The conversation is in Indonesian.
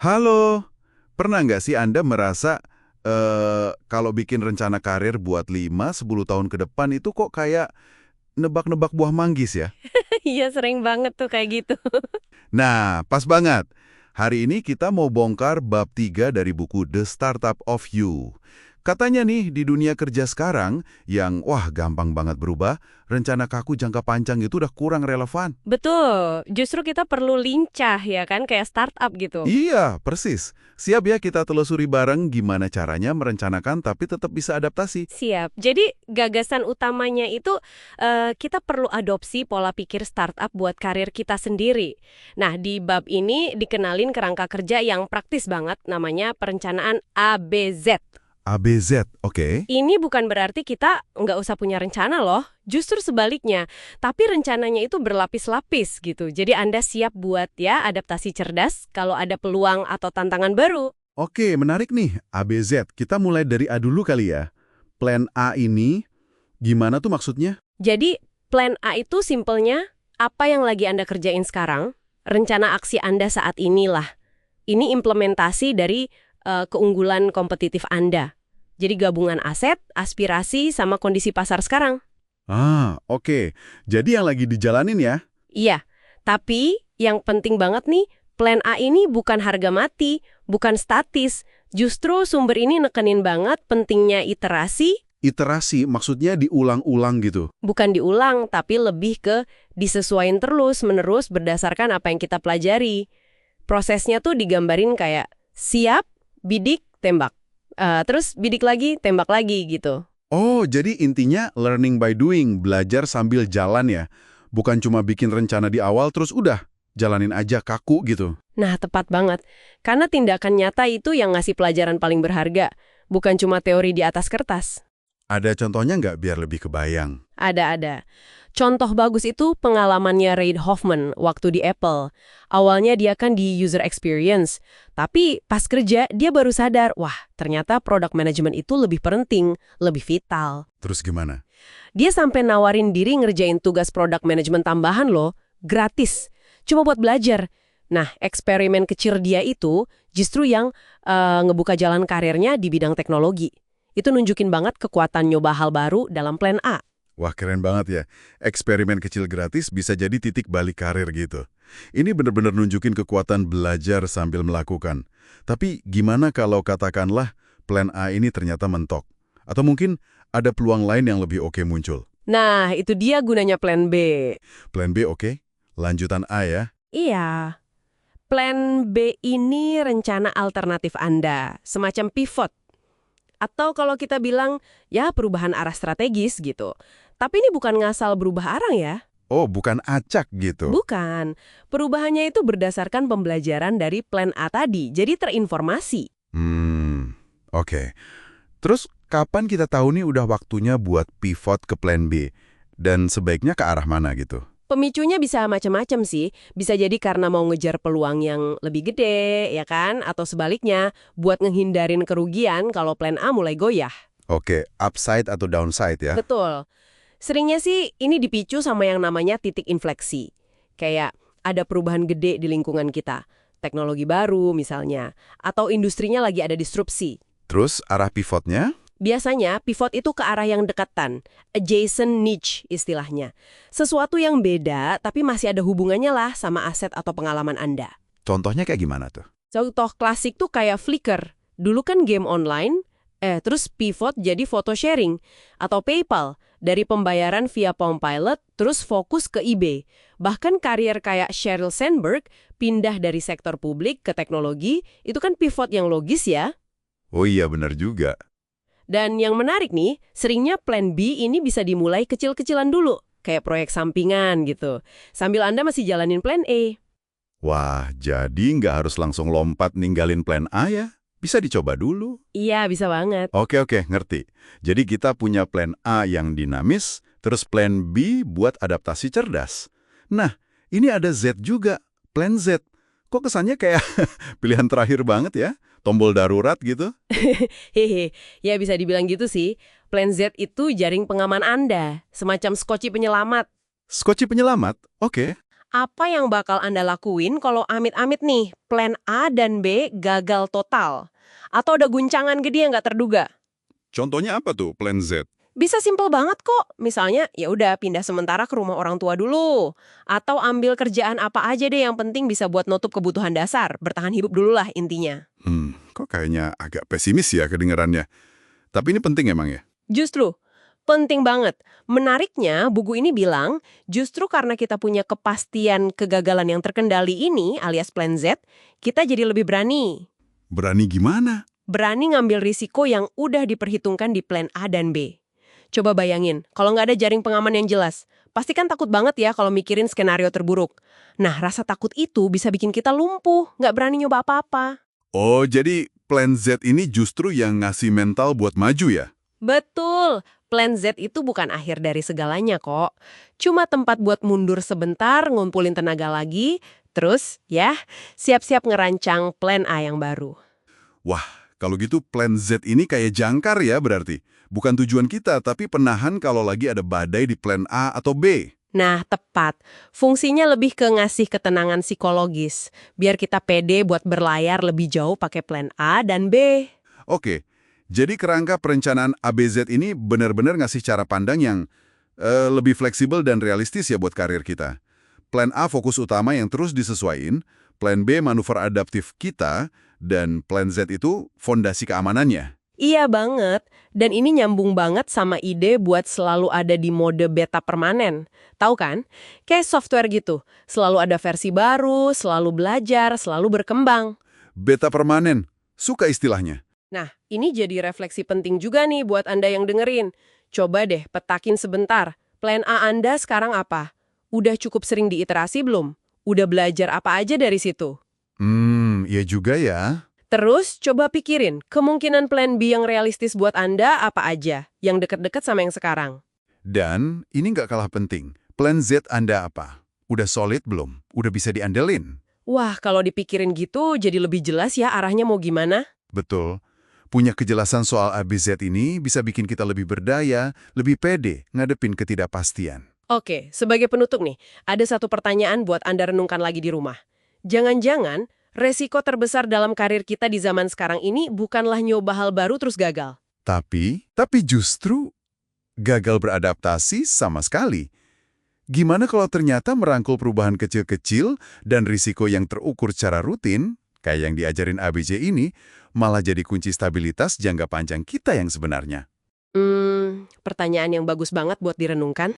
Halo, pernah nggak sih Anda merasa kalau bikin rencana karir buat 5-10 tahun ke depan itu kok kayak nebak-nebak buah manggis ya? Iya, sering banget tuh kayak gitu. Nah, pas banget. Hari ini kita mau bongkar bab 3 dari buku The Startup of You. Katanya nih, di dunia kerja sekarang, yang wah gampang banget berubah, rencana kaku jangka panjang itu udah kurang relevan. Betul, justru kita perlu lincah ya kan, kayak startup gitu. Iya, persis. Siap ya kita telusuri bareng gimana caranya merencanakan tapi tetap bisa adaptasi. Siap. Jadi gagasan utamanya itu kita perlu adopsi pola pikir startup buat karir kita sendiri. Nah, di bab ini dikenalin kerangka kerja yang praktis banget, namanya perencanaan ABZ. ABZ, oke. Ini bukan berarti kita nggak usah punya rencana loh, justru sebaliknya. Tapi rencananya itu berlapis-lapis gitu. Jadi Anda siap buat ya adaptasi cerdas kalau ada peluang atau tantangan baru. Oke, menarik nih. ABZ, kita mulai dari A dulu kali ya. Plan A ini, gimana tuh maksudnya? Jadi plan A itu simpelnya apa yang lagi Anda kerjain sekarang, rencana aksi Anda saat inilah. Ini implementasi dari keunggulan kompetitif Anda. Jadi gabungan aset, aspirasi, sama kondisi pasar sekarang. Ah, oke. Jadi yang lagi dijalanin ya? Iya, tapi yang penting banget nih, plan A ini bukan harga mati, bukan statis. Justru sumber ini nekenin banget pentingnya iterasi, Iterasi, maksudnya diulang-ulang gitu. bukan diulang, tapi lebih ke disesuaikan terus-menerus berdasarkan apa yang kita pelajari. Prosesnya tuh digambarin kayak siap, bidik, tembak. Terus bidik lagi, tembak lagi gitu. Oh, jadi intinya learning by doing, belajar sambil jalan ya. Bukan cuma bikin rencana di awal terus udah, jalanin aja kaku gitu. Nah, tepat banget. Karena tindakan nyata itu yang ngasih pelajaran paling berharga, bukan cuma teori di atas kertas. Ada contohnya nggak biar lebih kebayang? Ada. Contoh bagus itu pengalamannya Reid Hoffman waktu di Apple. Awalnya dia kan di user experience, tapi pas kerja dia baru sadar, wah ternyata product management itu lebih penting, lebih vital. Terus gimana? Dia sampai nawarin diri ngerjain tugas product management tambahan loh, gratis, cuma buat belajar. Nah, eksperimen kecil dia itu justru yang ngebuka jalan karirnya di bidang teknologi. Itu nunjukin banget kekuatan nyoba hal baru dalam plan A. Wah, keren banget ya. Eksperimen kecil gratis bisa jadi titik balik karir gitu. Ini benar-benar nunjukin kekuatan belajar sambil melakukan. Tapi gimana kalau katakanlah plan A ini ternyata mentok? Atau mungkin ada peluang lain yang lebih oke muncul? Nah, itu dia gunanya plan B. Plan B oke, lanjutan A ya. Iya, plan B ini rencana alternatif Anda, semacam pivot. Atau kalau kita bilang, ya perubahan arah strategis gitu. Tapi ini bukan ngasal berubah arah ya. Oh, bukan acak gitu. Bukan. Perubahannya itu berdasarkan pembelajaran dari plan A tadi, jadi terinformasi. Oke. Terus kapan kita tahu nih udah waktunya buat pivot ke plan B? Dan sebaiknya ke arah mana gitu? Pemicunya bisa macam-macam sih. Bisa jadi karena mau ngejar peluang yang lebih gede, ya kan? Atau sebaliknya, buat ngehindarin kerugian kalau plan A mulai goyah. Oke, upside atau downside ya? Betul. Seringnya sih ini dipicu sama yang namanya titik infleksi. Kayak ada perubahan gede di lingkungan kita. Teknologi baru misalnya. Atau industrinya lagi ada disrupsi. Terus arah pivotnya? Biasanya pivot itu ke arah yang dekatan, adjacent niche istilahnya. Sesuatu yang beda tapi masih ada hubungannya lah sama aset atau pengalaman Anda. Contohnya kayak gimana tuh? Contoh klasik tuh kayak Flickr. Dulu kan game online, terus pivot jadi photo sharing. Atau PayPal, dari pembayaran via Palm Pilot, terus fokus ke eBay. Bahkan karier kayak Sheryl Sandberg pindah dari sektor publik ke teknologi, itu kan pivot yang logis ya. Oh iya, benar juga. Dan yang menarik nih, seringnya plan B ini bisa dimulai kecil-kecilan dulu, kayak proyek sampingan gitu. Sambil Anda masih jalanin plan A. Wah, jadi nggak harus langsung lompat ninggalin plan A ya? Bisa dicoba dulu. Iya, bisa banget. Oke, ngerti. Jadi kita punya plan A yang dinamis, terus plan B buat adaptasi cerdas. Nah, ini ada Z juga, plan Z. Kok kesannya kayak pilihan terakhir banget ya? Tombol darurat gitu? Hehe, ya bisa dibilang gitu sih. Plan Z itu jaring pengaman Anda, semacam skoci penyelamat. Skoci penyelamat? Oke. Apa yang bakal Anda lakuin kalau amit-amit nih, plan A dan B gagal total? Atau ada guncangan gede yang nggak terduga? Contohnya apa tuh plan Z? Bisa simpel banget kok. Misalnya, ya udah pindah sementara ke rumah orang tua dulu. Atau ambil kerjaan apa aja deh yang penting bisa buat nutup kebutuhan dasar. Bertahan hidup dulu lah intinya. Kok kayaknya agak pesimis ya kedengarannya. Tapi ini penting emang ya? Justru, penting banget. Menariknya, buku ini bilang, justru karena kita punya kepastian kegagalan yang terkendali ini, alias plan Z, kita jadi lebih berani. Berani gimana? Berani ngambil risiko yang udah diperhitungkan di plan A dan B. Coba bayangin, kalau nggak ada jaring pengaman yang jelas, pasti kan takut banget ya kalau mikirin skenario terburuk. Nah, rasa takut itu bisa bikin kita lumpuh, nggak berani nyoba apa-apa. Oh, jadi plan Z ini justru yang ngasih mental buat maju ya? Betul, plan Z itu bukan akhir dari segalanya kok. Cuma tempat buat mundur sebentar, ngumpulin tenaga lagi, terus ya, siap-siap ngerancang plan A yang baru. Wah, kalau gitu plan Z ini kayak jangkar ya berarti. Bukan tujuan kita, tapi penahan kalau lagi ada badai di plan A atau B. Nah, tepat. Fungsinya lebih ke ngasih ketenangan psikologis, biar kita pede buat berlayar lebih jauh pakai plan A dan B. Oke, jadi kerangka perencanaan ABZ ini benar-benar ngasih cara pandang yang lebih fleksibel dan realistis ya buat karir kita. Plan A fokus utama yang terus disesuaiin, plan B manuver adaptif kita, dan plan Z itu fondasi keamanannya. Iya banget, dan ini nyambung banget sama ide buat selalu ada di mode beta permanen. Tahu kan? Kayak software gitu, selalu ada versi baru, selalu belajar, selalu berkembang. Beta permanen, suka istilahnya. Nah, ini jadi refleksi penting juga nih buat Anda yang dengerin. Coba deh petakin sebentar, plan A Anda sekarang apa? Udah cukup sering diiterasi belum? Udah belajar apa aja dari situ? Iya juga ya. Terus, coba pikirin, kemungkinan plan B yang realistis buat Anda apa aja, yang deket-deket sama yang sekarang. Dan ini nggak kalah penting, plan Z Anda apa? Udah solid belum? Udah bisa diandelin? Wah, kalau dipikirin gitu, jadi lebih jelas ya arahnya mau gimana. Betul. Punya kejelasan soal ABZ ini bisa bikin kita lebih berdaya, lebih pede ngadepin ketidakpastian. Oke, sebagai penutup nih, ada satu pertanyaan buat Anda renungkan lagi di rumah. Jangan-jangan, resiko terbesar dalam karir kita di zaman sekarang ini bukanlah nyoba hal baru terus gagal. Tapi justru gagal beradaptasi sama sekali. Gimana kalau ternyata merangkul perubahan kecil-kecil dan risiko yang terukur secara rutin, kayak yang diajarin ABJ ini, malah jadi kunci stabilitas jangka panjang kita yang sebenarnya? Pertanyaan yang bagus banget buat direnungkan.